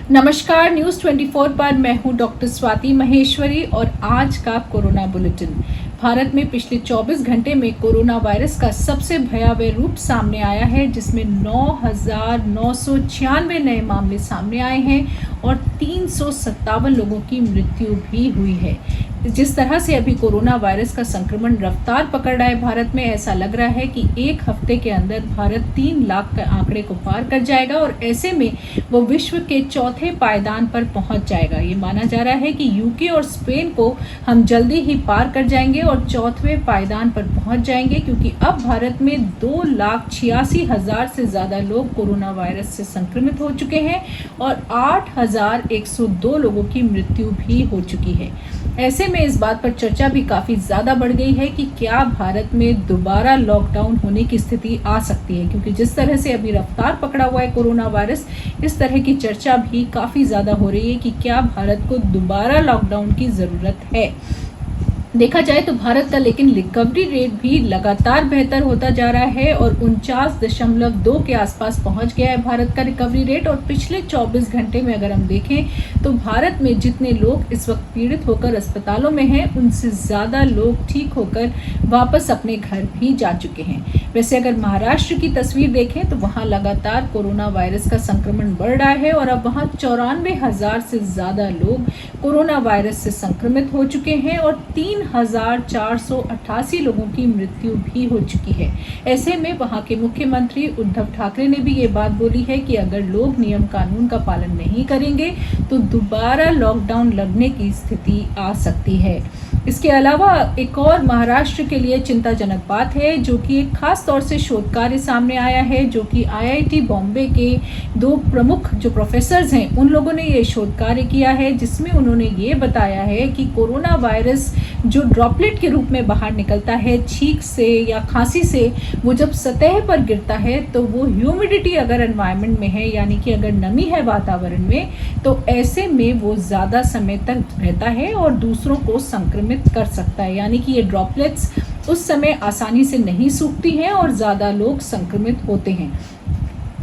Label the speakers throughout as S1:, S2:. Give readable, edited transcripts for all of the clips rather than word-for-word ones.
S1: नमस्कार, न्यूज़ 24 पर मैं हूं डॉक्टर स्वाति महेश्वरी और आज का कोरोना बुलेटिन। भारत में पिछले 24 घंटे में कोरोना वायरस का सबसे भयावह रूप सामने आया है, जिसमें 9,996 नए मामले सामने आए हैं और 357 लोगों की मृत्यु भी हुई है। जिस तरह से अभी कोरोना वायरस का संक्रमण रफ्तार पकड़ रहा है भारत में, ऐसा लग रहा है कि एक हफ्ते के अंदर भारत 3 लाख के आंकड़े को पार कर जाएगा और ऐसे में वो विश्व के चौथे पायदान पर पहुंच जाएगा। ये माना जा रहा है कि यूके और स्पेन को हम जल्दी ही पार कर जाएंगे और चौथे पायदान पर पहुंच जाएंगे, क्योंकि अब भारत में 2,86,000 से ज़्यादा लोग कोरोना वायरस से संक्रमित हो चुके हैं और 8,102 लोगों की मृत्यु भी हो चुकी है। ऐसे में इस बात पर चर्चा भी काफ़ी ज़्यादा बढ़ गई है कि क्या भारत में दोबारा लॉकडाउन होने की स्थिति आ सकती है, क्योंकि जिस तरह से अभी रफ्तार पकड़ा हुआ है कोरोना वायरस, इस तरह की चर्चा भी काफ़ी ज़्यादा हो रही है कि क्या भारत को दोबारा लॉकडाउन की ज़रूरत है। देखा जाए तो भारत का लेकिन रिकवरी रेट भी लगातार बेहतर होता जा रहा है और 49.2 के आसपास पहुंच गया है भारत का रिकवरी रेट। और पिछले 24 घंटे में अगर हम देखें तो भारत में जितने लोग इस वक्त पीड़ित होकर अस्पतालों में हैं, उनसे ज़्यादा लोग ठीक होकर वापस अपने घर भी जा चुके हैं। वैसे अगर महाराष्ट्र की तस्वीर देखें तो वहाँ लगातार कोरोना वायरस का संक्रमण बढ़ रहा है और अब वहाँ 94,000 से ज़्यादा लोग कोरोना वायरस से संक्रमित हो चुके हैं और 3,488 लोगों की मृत्यु भी हो चुकी है। ऐसे में वहां के मुख्यमंत्री उद्धव ठाकरे ने भी ये बात बोली है कि अगर लोग नियम कानून का पालन नहीं करेंगे तो दोबारा लॉकडाउन लगने की स्थिति आ सकती है। इसके अलावा एक और महाराष्ट्र के लिए चिंताजनक बात है, जो कि एक खास तौर से शोध कार्य सामने आया है, जो कि IIT बॉम्बे के 2 प्रमुख जो प्रोफेसर्स हैं, उन लोगों ने ये शोध कार्य किया है, जिसमें उन्होंने ये बताया है कि कोरोना वायरस जो ड्रॉपलेट के रूप में बाहर निकलता है छींक से या खांसी से, वो जब सतह पर गिरता है तो वो ह्यूमिडिटी अगर एनवायरनमेंट में है, यानी कि अगर नमी है वातावरण में, तो ऐसे में वो ज़्यादा समय तक रहता है और दूसरों को संक्रमित कर सकता है। यानी कि ये ड्रॉपलेट्स उस समय आसानी से नहीं सूखती हैं और ज़्यादा लोग संक्रमित होते हैं।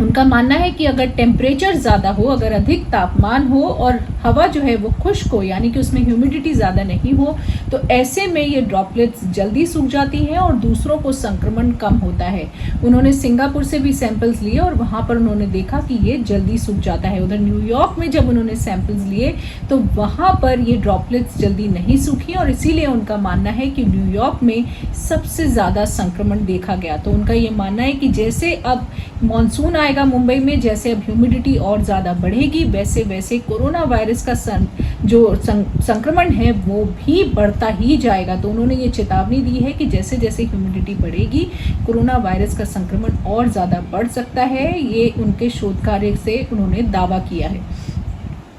S1: उनका मानना है कि अगर टेम्परेचर ज़्यादा हो, अगर अधिक तापमान हो और हवा जो है वो खुश्क हो, यानी कि उसमें ह्यूमिडिटी ज़्यादा नहीं हो, तो ऐसे में ये ड्रॉपलेट्स जल्दी सूख जाती हैं और दूसरों को संक्रमण कम होता है। उन्होंने सिंगापुर से भी सैंपल्स लिए और वहाँ पर उन्होंने देखा कि ये जल्दी सूख जाता है। उधर न्यूयॉर्क में जब उन्होंने सैंपल्स लिए तो वहाँ पर ये ड्रॉपलेट्स जल्दी नहीं सूखी और इसीलिए उनका मानना है कि न्यूयॉर्क में सबसे ज़्यादा संक्रमण देखा गया। तो उनका ये मानना है कि जैसे अब मॉनसून आएगा मुंबई में, जैसे अब ह्यूमिडिटी और ज़्यादा बढ़ेगी, वैसे वैसे कोरोना वायरस का संक्रमण है वो भी बढ़ता ही जाएगा। तो उन्होंने ये चेतावनी दी है कि जैसे जैसे ह्यूमिडिटी बढ़ेगी, कोरोना वायरस का संक्रमण और ज़्यादा बढ़ सकता है। ये उनके शोध कार्य से उन्होंने दावा किया है।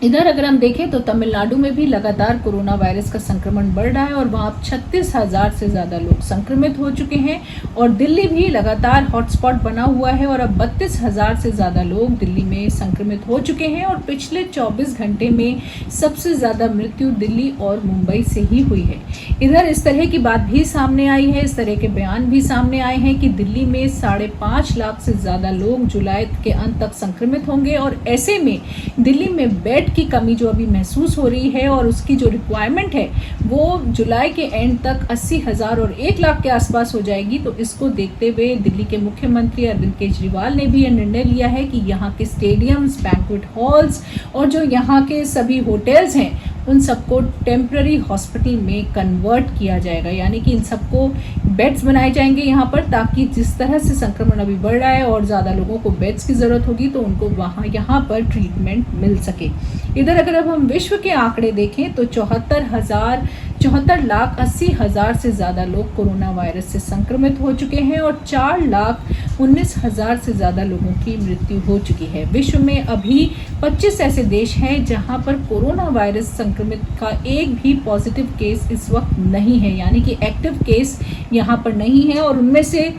S1: इधर अगर हम देखें तो तमिलनाडु में भी लगातार कोरोना वायरस का संक्रमण बढ़ रहा है और वहाँ 36,000 से ज़्यादा लोग संक्रमित हो चुके हैं और दिल्ली भी लगातार हॉटस्पॉट बना हुआ है और अब 32,000 से ज़्यादा लोग दिल्ली में संक्रमित हो चुके हैं और पिछले 24 घंटे में सबसे ज़्यादा मृत्यु दिल्ली और मुंबई से ही हुई है। इधर इस तरह की बात भी सामने आई है, इस तरह के बयान भी सामने आए हैं कि दिल्ली में 5.5 लाख से ज़्यादा लोग जुलाई के अंत तक संक्रमित होंगे और ऐसे में दिल्ली में बेड की कमी जो अभी महसूस हो रही है और उसकी जो रिक्वायरमेंट है वो जुलाई के एंड तक 80,000 और 1 लाख के आसपास हो जाएगी। तो इसको देखते हुए दिल्ली के मुख्यमंत्री अरविंद केजरीवाल ने भी यह निर्णय लिया है कि यहाँ के स्टेडियम्स, बैंक्वेट हॉल्स और जो यहाँ के सभी होटल्स हैं, उन सबको टेम्पररी हॉस्पिटल में कन्वर्ट किया जाएगा। यानी कि इन सबको बेड्स बनाए जाएंगे यहाँ पर, ताकि जिस तरह से संक्रमण अभी बढ़ रहा है और ज़्यादा लोगों को बेड्स की ज़रूरत होगी तो उनको यहाँ पर ट्रीटमेंट मिल सके। इधर अगर अब हम विश्व के आंकड़े देखें तो 74,80,000 से ज़्यादा लोग कोरोना वायरस से संक्रमित हो चुके हैं और 4,19,000 से ज़्यादा लोगों की मृत्यु हो चुकी है। विश्व में अभी 25 ऐसे देश हैं जहां पर कोरोना वायरस संक्रमित का एक भी पॉजिटिव केस इस वक्त नहीं है, यानी कि एक्टिव केस यहाँ पर नहीं है। और उनमें से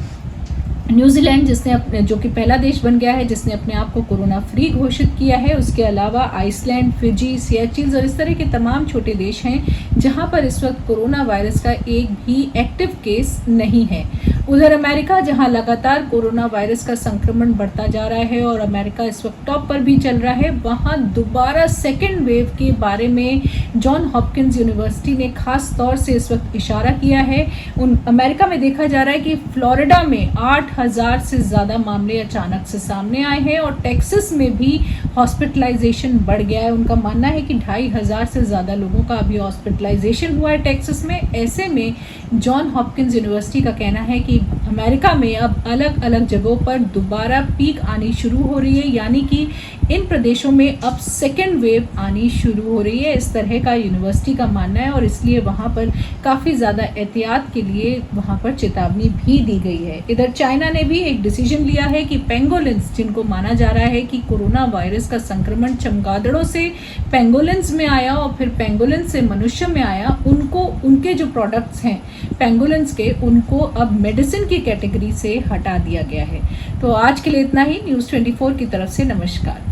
S1: न्यूजीलैंड जिसने अपने जो कि पहला देश बन गया है जिसने अपने आप को कोरोना फ्री घोषित किया है, उसके अलावा आइसलैंड, फिजी, सिएचिल्स और इस तरह के तमाम छोटे देश हैं जहां पर इस वक्त कोरोना वायरस का एक भी एक्टिव केस नहीं है। उधर अमेरिका, जहां लगातार कोरोना वायरस का संक्रमण बढ़ता जा रहा है और अमेरिका इस वक्त टॉप पर भी चल रहा है, वहां दोबारा सेकेंड वेव के बारे में जॉन हॉपकिंस यूनिवर्सिटी ने खास तौर से इस वक्त इशारा किया है। अमेरिका में देखा जा रहा है कि फ्लोरिडा में 8,000 से ज़्यादा मामले अचानक से सामने आए हैं और टेक्सास में भी हॉस्पिटलाइजेशन बढ़ गया है। उनका मानना है कि 2,500 से ज़्यादा लोगों का अभी हॉस्पिटलाइजेशन हुआ है टेक्सास में। ऐसे में जॉन हॉपकिंस यूनिवर्सिटी का कहना है कि अमेरिका में अब अलग अलग जगहों पर दोबारा पीक आनी शुरू हो रही है, यानी कि इन प्रदेशों में अब सेकेंड वेव आनी शुरू हो रही है। इस तरह का यूनिवर्सिटी का मानना है और इसलिए वहाँ पर काफ़ी ज़्यादा एहतियात के लिए वहाँ पर चेतावनी भी दी गई है। इधर चाइना ने भी एक डिसीजन लिया है कि पेंगोलिन्स, जिनको माना जा रहा है कि कोरोना वायरस का संक्रमण चमगादड़ों से पेंगोलिन्स में आया और फिर पेंगोलिन से मनुष्य में आया, उनको उनके जो प्रोडक्ट्स हैं पेंगोलिन्स के, उनको अब मेडिसिन की कैटेगरी से हटा दिया गया है। तो आज के लिए इतना ही। न्यूज़ 24 की तरफ से नमस्कार।